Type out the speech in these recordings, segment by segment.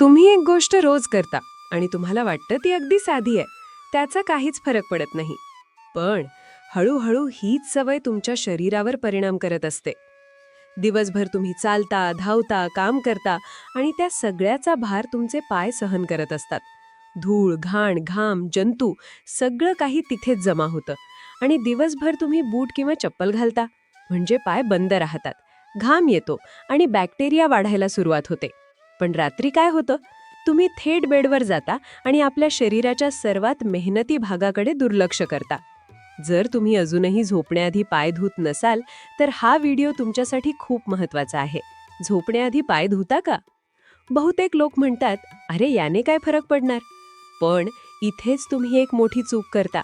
तुम्ही एक गोष्ट रोज करता आणि तुम्हाला वाटतं ती अगदी साधी आहे, त्याचा काहीच फरक पडत नाही. पण हळूहळू हीच सवय तुमच्या शरीरावर परिणाम करत असते. दिवसभर तुम्ही चालता, धावता, काम करता आणि त्या सगळ्याचा भार तुमचे पाय सहन करत असतात. धूळ, घाण, घाम, जंतू सगळं काही तिथेच जमा होतं आणि दिवसभर तुम्ही बूट किंवा चप्पल घालता, म्हणजे पाय बंद राहतात, घाम येतो आणि बॅक्टेरिया वाढायला सुरुवात होते. पण रात्री काय होतं? तुम्ही थेट बेडवर जाता आणि आपल्या शरीराच्या सर्वात मेहनती भागाकडे दुर्लक्ष करता. जर तुम्ही अजूनही झोपण्याआधी पाय धुत नसाल, तर हा व्हिडिओ तुमच्यासाठी खूप महत्त्वाचा आहे. झोपण्याआधी पाय धुता का? बहुतेक लोक म्हणतात, अरे याने काय फरक पडणार? पण इथेच तुम्ही एक मोठी चूक करता.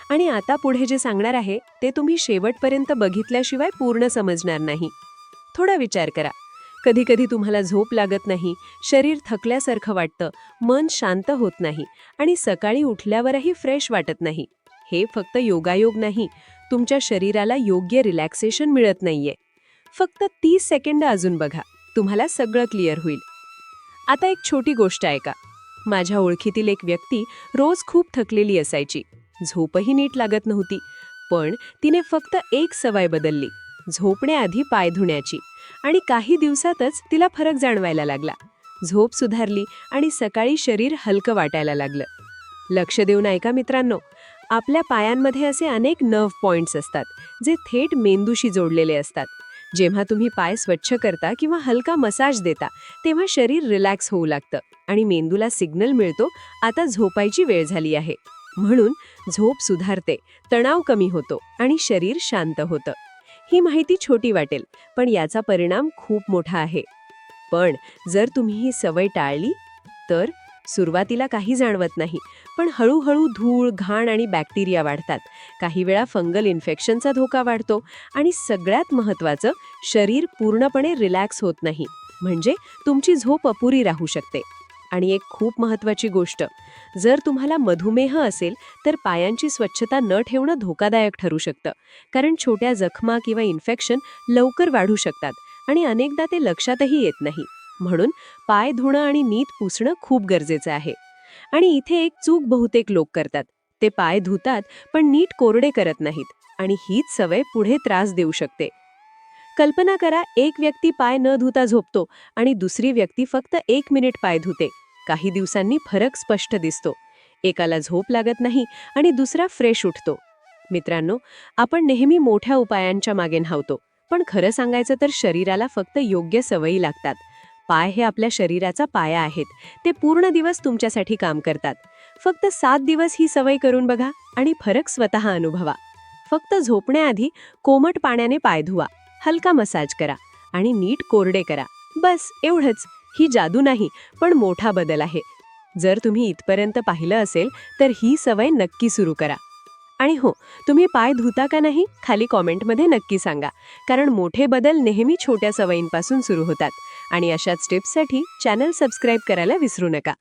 आणि आता पुढे जे सांगणार आहे ते तुम्ही शेवटपर्यंत बघितल्याशिवाय पूर्ण समजणार नाही. थोडा विचार करा. कधी कधी तुम्हाला झोप लागत नाही, शरीर थकल्यासारखं वाटतं, मन शांत होत नाही आणि सकाळी उठल्यावरही फ्रेश वाटत नाही. हे फक्त योगायोग नाही, तुमच्या शरीराला योग्य रिलॅक्सेशन मिळत नाहीये. फक्त 30 सेकंद अजून बघा, तुम्हाला सगळं क्लिअर होईल. आता एक छोटी गोष्ट ऐका. माझ्या ओळखीतील एक व्यक्ती रोज खूप थकलेली असायची, झोपही नीट लागत नव्हती. पण तिने फक्त एक सवय बदलली, झोपण्याआधी पाय धुण्याची, आणि काही दिवसातच तिला फरक जाणवायला लागला. झोप सुधारली आणि सकाळी शरीर हलकं वाटायला लागलं. लक्ष देऊन ऐका मित्रांनो, आपल्या पायांमध्ये असे अनेक नर्व्ह पॉइंट्स असतात जे थेट मेंदूशी जोडलेले असतात. जेव्हा तुम्ही पाय स्वच्छ करता किंवा हलका मसाज देता, तेव्हा शरीर रिलॅक्स होऊ लागतं आणि मेंदूला सिग्नल मिळतो, आता झोपायची वेळ झाली आहे. म्हणून झोप सुधारते, तणाव कमी होतो आणि शरीर शांत होतं. ही माहिती छोटी वाटेल, पण याचा परिणाम खूप मोठा आहे. पण जर तुम्ही ही सवय टाळली तर सुरुवातीला काही जाणवत नाही, पण हळूहळू धूळ, घाण आणि बॅक्टेरिया वाढतात. काही वेळा फंगल इन्फेक्शनचा धोका वाढतो आणि सगळ्यात महत्त्वाचं, शरीर पूर्णपणे रिलॅक्स होत नाही, म्हणजे तुमची झोप अपुरी राहू शकते. आणि एक खूप महत्त्वाची गोष्ट, जर तुम्हाला मधुमेह असेल तर पायांची स्वच्छता न ठेवणं धोकादायक ठरू शकतं, कारण छोट्या जखमा किंवा इन्फेक्शन लवकर वाढू शकतात आणि अनेकदा ते लक्षातही येत नाही. म्हणून पाय धुणं आणि नीट पुसणं खूप गरजेचं आहे. आणि इथे एक चूक बहुतेक लोक करतात, ते पाय धुतात पण नीट कोरडे करत नाहीत, आणि हीच सवय पुढे त्रास देऊ शकते. कल्पना करा, एक व्यक्ती पाय न धुता झोपतो आणि दुसरी व्यक्ती फक्त 1 मिनिट पाय धुते. काही दिवसांनी फरक स्पष्ट दिसतो. एकाला झोप लागत नाही आणि दुसरा फ्रेश उठतो. मित्रांनो, आपण नेहमी मोठ्या उपायांच्या मागे धावतो, पण खरं सांगायचं तर शरीराला फक्त योग्य सवयी लागतात. पाय हे आपल्या शरीराचा पाया आहेत. ते पूर्ण दिवस तुमच्यासाठी काम करतात. फक्त 7 दिवस ही सवय करून बघा आणि फरक स्वतः अनुभवा. फक्त झोपण्याआधी कोमट पाण्याने पाय धुवा, हलका मसाज करा आणि नीट कोरडे करा. बस एवढंच. ही जादू नाही, पण मोठा बदल आहे. जर तुम्ही इथपर्यंत पाहिलं असेल तर ही सवय नक्की सुरू करा. आणि हो, तुम्ही पाय धुता का नाही, खाली कॉमेंटमध्ये नक्की सांगा, कारण मोठे बदल नेहमी छोट्या सवयींपासून सुरू होतात. आणि अशाच टिप्ससाठी चॅनल सबस्क्राईब करायला विसरू नका.